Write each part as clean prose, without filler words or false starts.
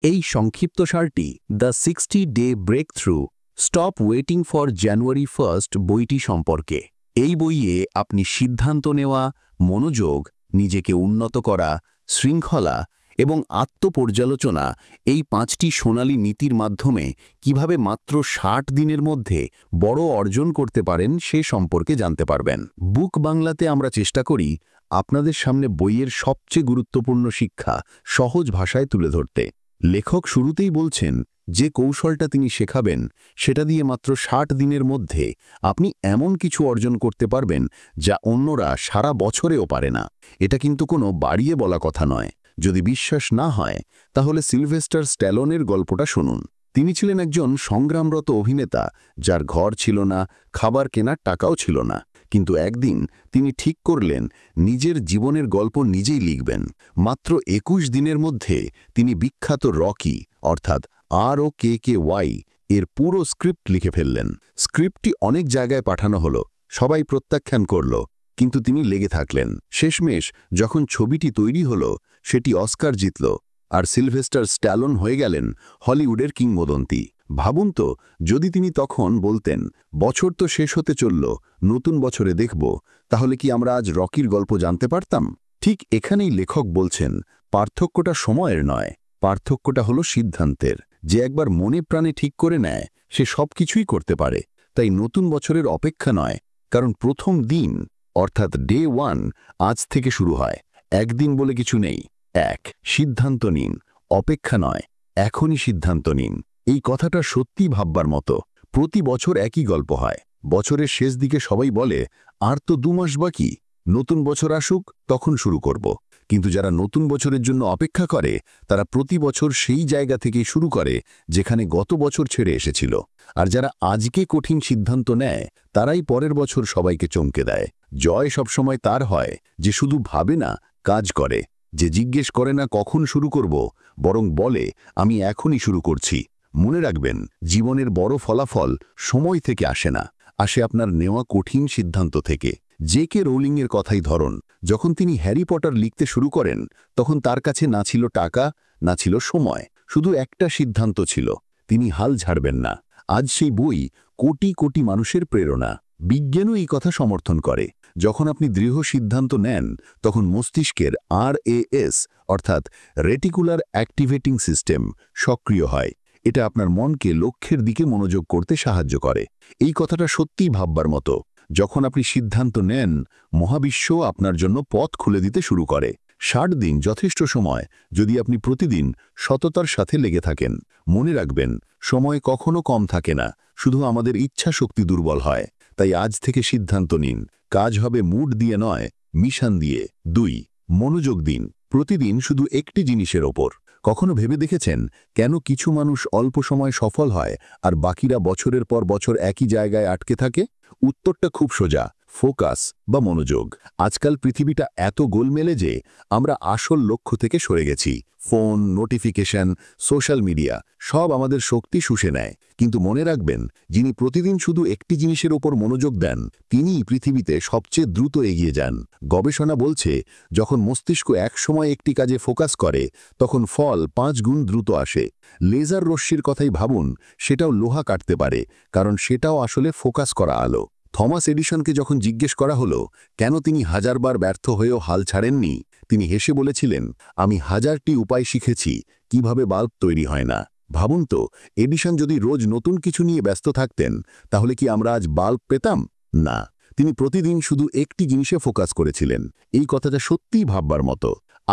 এই সংক্ষিপ্তসারটি দ্য 60-ডে breakthrough stop waiting for January 1 বইটি সম্পর্কে। এই বইয়ে আপনি সিদ্ধান্ত নেওয়া, মনোযোগ, নিজেকে উন্নত করা, শৃঙ্খলা এবং আত্মপর্যালোচনা এই 5টি সোনালী নীতির মাধ্যমে কিভাবে মাত্র 60 দিনের মধ্যে বড় অর্জন করতে পারেন সে সম্পর্কে জানতে পারবেন। বুক বাংলাতে আমরা চেষ্টা করি আপনাদের সামনে বইয়ের সবচেয়ে গুরুত্বপূর্ণ শিক্ষা সহজ ভাষায় তুলে ধরতে। লেখক শুরুতেই বলছেন যে কৌশলটা তিনি শেখাবেন সেটা দিয়ে মাত্র 60 দিনের মধ্যে আপনি এমন কিছু অর্জন করতে পারবেন যা অন্যরা সারা বছরেও পারে না। এটা কিন্তু কোনো বাড়িয়ে বলা কথা নয়। যদি বিশ্বাস না হয় তাহলে সিলভেস্টার স্ট্যালোনের গল্পটা শুনুন। তিনি ছিলেন একজন সংগ্রামরত অভিনেতা যার ঘর ছিল না, খাবার কেনার টাকাও ছিল না। কিন্তু একদিন তিনি ঠিক করলেন নিজের জীবনের গল্প নিজেই লিখবেন। মাত্র 21 দিনের মধ্যে তিনি বিখ্যাত রকি অর্থাৎ ROKKY এর পুরো স্ক্রিপ্ট লিখে ফেললেন। স্ক্রিপ্টটি অনেক জায়গায় পাঠানো হলো, সবাই প্রত্যাখ্যান করল, কিন্তু তিনি লেগে থাকলেন। শেষমেশ যখন ছবিটি তৈরি হলো সেটি অস্কার জিতল, আর সিলভেস্টার স্ট্যালোন হয়ে গেলেন হলিউডের কিংবদন্তি। ভাবুন তো, যদি তিনি তখন বলতেন বছর তো শেষ হতে চলল, নতুন বছরে দেখব, তাহলে কি আমরা আজ রকির গল্প জানতে পারতাম? ঠিক এখানেই লেখক বলছেন পার্থক্যটা সময়ের নয়, পার্থক্যটা হলো সিদ্ধান্তের। যে একবার মনে প্রাণে ঠিক করে নেয় সে সবকিছুই করতে পারে। তাই নতুন বছরের অপেক্ষা নয়, কারণ প্রথম দিন অর্থাৎ ডে 1 আজ থেকে শুরু হয়। একদিন বলে কিছু নেই। সিদ্ধান্ত নিন, অপেক্ষা নয়, এখনই সিদ্ধান্ত নিন। এই কথাটা সত্যি ভাববার মতো। প্রতি বছর একই গল্প হয়। বছরের শেষ দিকে সবাই বলে আর তো 2 মাস বাকি, নতুন বছর আসুক তখন শুরু করব। কিন্তু যারা নতুন বছরের জন্য অপেক্ষা করে তারা প্রতি বছর সেই জায়গা থেকেই শুরু করে যেখানে গত বছর ছেড়ে এসেছিল। আর যারা আজকে কঠিন সিদ্ধান্ত নেয় তারাই পরের বছর সবাইকে চমকে দেয়। জয় সবসময় তার হয় যে শুধু ভাবে না, কাজ করে, যে জিজ্ঞেস করে না কখন শুরু করব, বরং বলে আমি এখনই শুরু করছি। মনে রাখবেন, জীবনের বড় ফলাফল সময় থেকে আসে না, আসে আপনার নেওয়া কঠিন সিদ্ধান্ত থেকে। জেকে রোলিংয়ের কথাই ধরুন। যখন তিনি হ্যারি পটার লিখতে শুরু করেন তখন তার কাছে না ছিল টাকা, না ছিল সময়, শুধু একটা সিদ্ধান্ত ছিল, তিনি হাল ছাড়বেন না। আজ সেই বই কোটি কোটি মানুষের প্রেরণা। বিজ্ঞানও এই কথা সমর্থন করে। যখন আপনি দৃঢ় সিদ্ধান্ত নেন তখন মস্তিষ্কের RAS অর্থাৎ রেটিকুলার অ্যাক্টিভেটিং সিস্টেম সক্রিয় হয়। এটা আপনার মনকে লক্ষ্যের দিকে মনোযোগ করতে সাহায্য করে। এই কথাটা সত্যিই ভাববার মতো। যখন আপনি সিদ্ধান্ত নেন, মহাবিশ্ব আপনার জন্য পথ খুলে দিতে শুরু করে। 60 দিন যথেষ্ট সময় যদি আপনি প্রতিদিন সততার সাথে লেগে থাকেন। মনে রাখবেন, সময় কখনো কম থাকে না, শুধু আমাদের ইচ্ছা শক্তি দুর্বল হয়। তাই আজ থেকে সিদ্ধান্ত নিন। কাজ হবে মুড দিয়ে নয়, মিশন দিয়ে। 2 মনোযোগ দিন, প্রতিদিন শুধু একটি জিনিসের ওপর। কখনো ভেবে দেখেছেন কেন কিছু মানুষ অল্প সময় সফল হয় আর বাকিরা বছরের পর বছর একই জায়গায় আটকে থাকে? উত্তরটা খুব সোজা, ফোকাস বা মনোযোগ। আজকাল পৃথিবীটা এত গোলমেলে যে আমরা আসল লক্ষ্য থেকে সরে গেছি। ফোন, নোটিফিকেশন, সোশ্যাল মিডিয়া সব আমাদের শক্তি শুষে নেয়। কিন্তু মনে রাখবেন, যিনি প্রতিদিন শুধু একটি জিনিসের ওপর মনোযোগ দেন তিনিই পৃথিবীতে সবচেয়ে দ্রুত এগিয়ে যান। গবেষণা বলছে যখন মস্তিষ্ক একসময় একটি কাজে ফোকাস করে তখন ফল 5 গুণ দ্রুত আসে। লেজার রশ্মির কথাই ভাবুন, সেটাও লোহা কাটতে পারে, কারণ সেটাও আসলে ফোকাস করা আলো। থমাস এডিসনকে যখন জিজ্ঞেস করা হলো কেন তিনি 1000 বার ব্যর্থ হয়েও হাল ছাড়েননি, তিনি হেসে বলেছিলেন, আমি 1000টি উপায় শিখেছি কিভাবে বাল্ব তৈরি হয় না। ভাবুন তো, এডিসন যদি রোজ নতুন কিছু নিয়ে ব্যস্ত থাকতেন তাহলে কি আমরা আজ বাল্ব পেতাম? না, তিনি প্রতিদিন শুধু একটি জিনিসে ফোকাস করেছিলেন। এই কথাটা সত্যিই ভাববার মতো।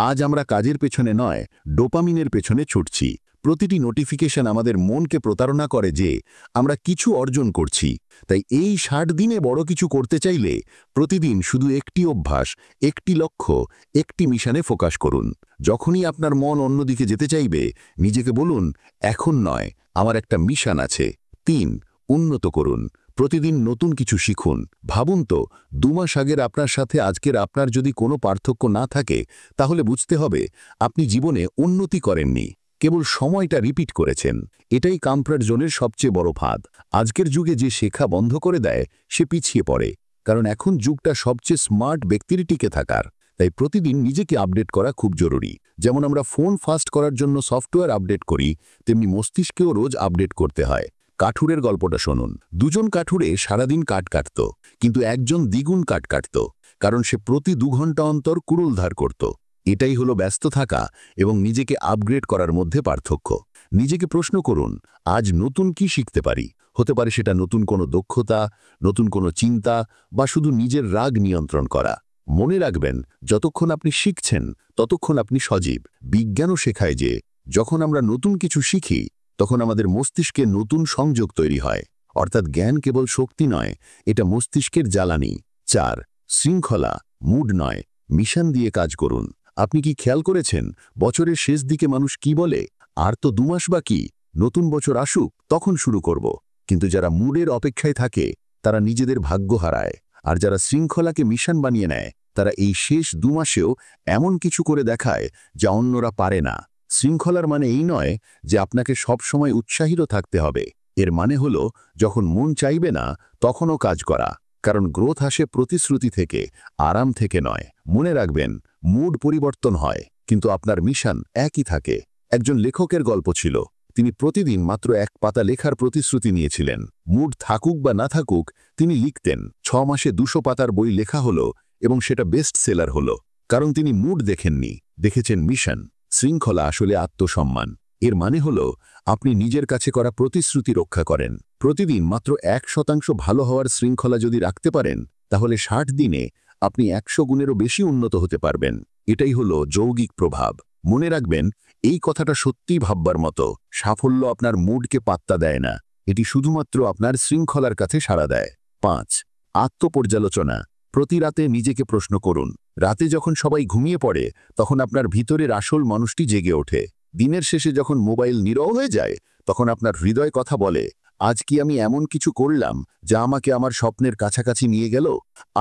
আজ আমরা কাজের পেছনে নয়, ডোপামিনের পেছনে ছুটছি। প্রতিটি নোটিফিকেশন আমাদের মনকে প্রতারণা করে যে আমরা কিছু অর্জন করছি। তাই এই 60 দিনে বড় কিছু করতে চাইলে প্রতিদিন শুধু একটি অভ্যাস, একটি লক্ষ্য, একটি মিশনে ফোকাস করুন। যখনই আপনার মন অন্যদিকে যেতে চাইবে নিজেকে বলুন, এখন নয়, আমার একটা মিশন আছে। 3 উন্নত করুন, প্রতিদিন নতুন কিছু শিখুন। ভাবুন তো, 2 মাস আগের আপনার সাথে আজকের আপনার যদি কোনো পার্থক্য না থাকে তাহলে বুঝতে হবে আপনি জীবনে উন্নতি করেননি, কেবল সময়টা রিপিট করেছেন। এটাই কমফর্ট জোনের সবচেয়ে বড় ফাঁদ। আজকের যুগে যে শেখা বন্ধ করে দেয় সে পিছিয়ে পড়ে, কারণ এখন যুগটা সবচেয়ে স্মার্ট ব্যক্তির টিকে থাকার। তাই প্রতিদিন নিজেকে আপডেট করা খুব জরুরি। যেমন আমরা ফোন ফাস্ট করার জন্য সফটওয়্যার আপডেট করি, তেমনি মস্তিষ্কেও রোজ আপডেট করতে হয়। কাঠুরের গল্পটা শুনুন। দুজন কাঠুরে সারাদিন কাঠ কাটত, কিন্তু একজন দ্বিগুণ কাঠ কাটত, কারণ সে প্রতি 2 ঘন্টা অন্তর কুড়ুল ধার করত। এটাই হলো ব্যস্ত থাকা এবং নিজেকে আপগ্রেড করার মধ্যে পার্থক্য। নিজেকে প্রশ্ন করুন, আজ নতুন কি শিখতে পারি? হতে পারে সেটা নতুন কোনো দক্ষতা, নতুন কোনো চিন্তা, বা শুধু নিজের রাগ নিয়ন্ত্রণ করা। মনে রাখবেন, যতক্ষণ আপনি শিখছেন ততক্ষণ আপনি সজীব। বিজ্ঞানও শেখায় যে যখন আমরা নতুন কিছু শিখি তখন আমাদের মস্তিষ্কে নতুন সংযোগ তৈরি হয়। অর্থাৎ জ্ঞান কেবল শক্তি নয়, এটা মস্তিষ্কের জ্বালানি। 4. শৃঙ্খলা, মুড নয়, মিশন দিয়ে কাজ করুন। আপনি কি খেয়াল করেছেন বছরের শেষ দিকে মানুষ কি বলে? আর তো 2 মাস বাকি, নতুন বছর আসুক তখন শুরু করব। কিন্তু যারা মুডের অপেক্ষায় থাকে তারা নিজেদের ভাগ্য হারায়। আর যারা শৃঙ্খলাকে মিশন বানিয়ে নেয় তারা এই শেষ 2 মাসেও এমন কিছু করে দেখায় যা অন্যরা পারে না। শৃঙ্খলার মানে এই নয় যে আপনাকে সব সময় উৎসাহিত থাকতে হবে। এর মানে হলো যখন মন চাইবে না তখনও কাজ করা। কারণ গ্রোথ আসে প্রতিশ্রুতি থেকে, আরাম থেকে নয়। মনে রাখবেন, মুড পরিবর্তন হয় কিন্তু আপনার মিশন একই থাকে। একজন লেখকের গল্প ছিল। তিনি প্রতিদিন মাত্র 1 পাতা লেখার প্রতিশ্রুতি নিয়েছিলেন। মুড থাকুক বা না থাকুক তিনি লিখতেন। 6 মাসে 200 পাতার বই লেখা হলো এবং সেটা বেস্ট সেলার হলো। কারণ তিনি মুড দেখেননি, দেখেছেন মিশন। শৃঙ্খলা আসলে আত্মসম্মান। এর মানে হলো আপনি নিজের কাছে করা প্রতিশ্রুতি রক্ষা করেন। প্রতিদিন মাত্র 1% ভালো হওয়ার শৃঙ্খলা যদি রাখতে পারেন তাহলে 60 দিনে আপনি 100 গুণেরও বেশি উন্নত হতে পারবেন। এটাই হলো যৌগিক প্রভাব। মনে রাখবেন, এই কথাটা সত্যিই ভাববার মতো। সাফল্য আপনার মুডকে পাত্তা দেয় না, এটি শুধুমাত্র আপনার শৃঙ্খলার কাছে সাড়া দেয়। 5. আত্মপর্যালোচনা। প্রতি রাতে নিজেকে প্রশ্ন করুন। রাতে যখন সবাই ঘুমিয়ে পড়ে তখন আপনার ভিতরের আসল মানুষটি জেগে ওঠে। দিনের শেষে যখন মোবাইল নীরব হয়ে যায় তখন আপনার হৃদয় কথা বলে, আজ কি আমি এমন কিছু করলাম যা আমাকে আমার স্বপ্নের কাছাকাছি নিয়ে গেল?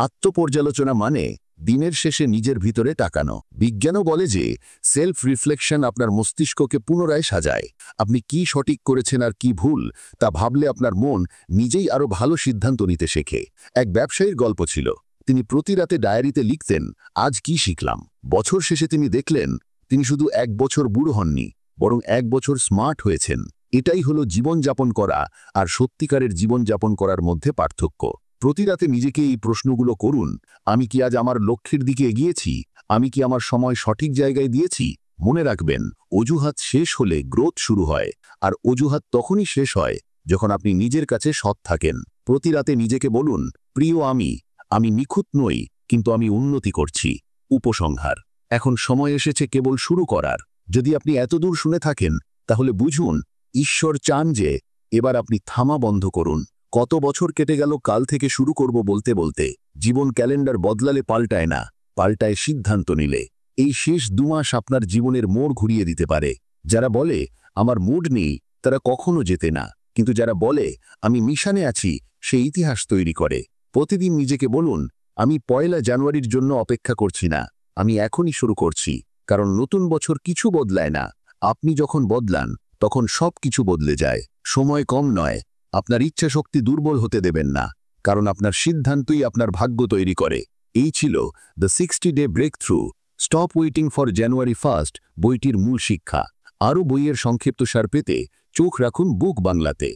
আত্মপর্যালোচনা মানে দিনের শেষে নিজের ভিতরে তাকানো। বিজ্ঞানও বলে যে সেলফ রিফ্লেকশন আপনার মস্তিষ্ককে পুনরায় সাজায়। আপনি কি সঠিক করেছেন আর কি ভুল তা ভাবলে আপনার মন নিজেই আরও ভালো সিদ্ধান্ত নিতে শেখে। এক ব্যবসায়ীর গল্প ছিল। তিনি প্রতি রাতে ডায়েরিতে লিখতেন, আজ কি শিখলাম। বছর শেষে তিনি দেখলেন তিনি শুধু 1 বছর বুড়ো হননি, বরং 1 বছর স্মার্ট হয়েছেন। এটাই হলো জীবনযাপন করা আর সত্যিকারের জীবনযাপন করার মধ্যে পার্থক্য। প্রতি রাতে নিজেকে এই প্রশ্নগুলো করুন। আমি কি আজ আমার লক্ষ্যের দিকে এগিয়েছি? আমি কি আমার সময় সঠিক জায়গায় দিয়েছি? মনে রাখবেন, অজুহাত শেষ হলে গ্রোথ শুরু হয়, আর অজুহাত তখনই শেষ হয় যখন আপনি নিজের কাছে সৎ থাকেন। প্রতি রাতে নিজেকে বলুন, প্রিয় আমি নিখুঁত নই, কিন্তু আমি উন্নতি করছি। উপসংহার, এখন সময় এসেছে কেবল শুরু করার। যদি আপনি এতদূর শুনে থাকেন তাহলে বুঝুন, ঈশ্বর চান যে এবার আপনি থামা বন্ধ করুন। কত বছর কেটে গেল কাল থেকে শুরু করব বলতে বলতে। জীবন ক্যালেন্ডার বদলালে পাল্টায় না, পাল্টায় সিদ্ধান্ত নিলে। এই শেষ 2 মাস আপনার জীবনের মোড় ঘুরিয়ে দিতে পারে। যারা বলে আমার মুড নেই তারা কখনো জেতে না, কিন্তু যারা বলে আমি মিশনে আছি সে ইতিহাস তৈরি করে। প্রতিদিন নিজেকে বলুন, আমি 1 জানুয়ারির জন্য অপেক্ষা করছি না, আমি এখনই শুরু করছি। কারণ নতুন বছর কিছু বদলায় না, আপনি যখন বদলান তখন সব কিছু বদলে যায়। সময় কম নয়, আপনার ইচ্ছা শক্তি দুর্বল হতে দেবেন না, কারণ আপনার সিদ্ধান্তই আপনার ভাগ্য তৈরি করে। এই ছিল the 60 day breakthrough, stop waiting for January 1 বইটির মূল শিক্ষা। আরও বইয়ের সংক্ষিপ্তসার পেতে চোখ রাখুন বুক বাংলাতে।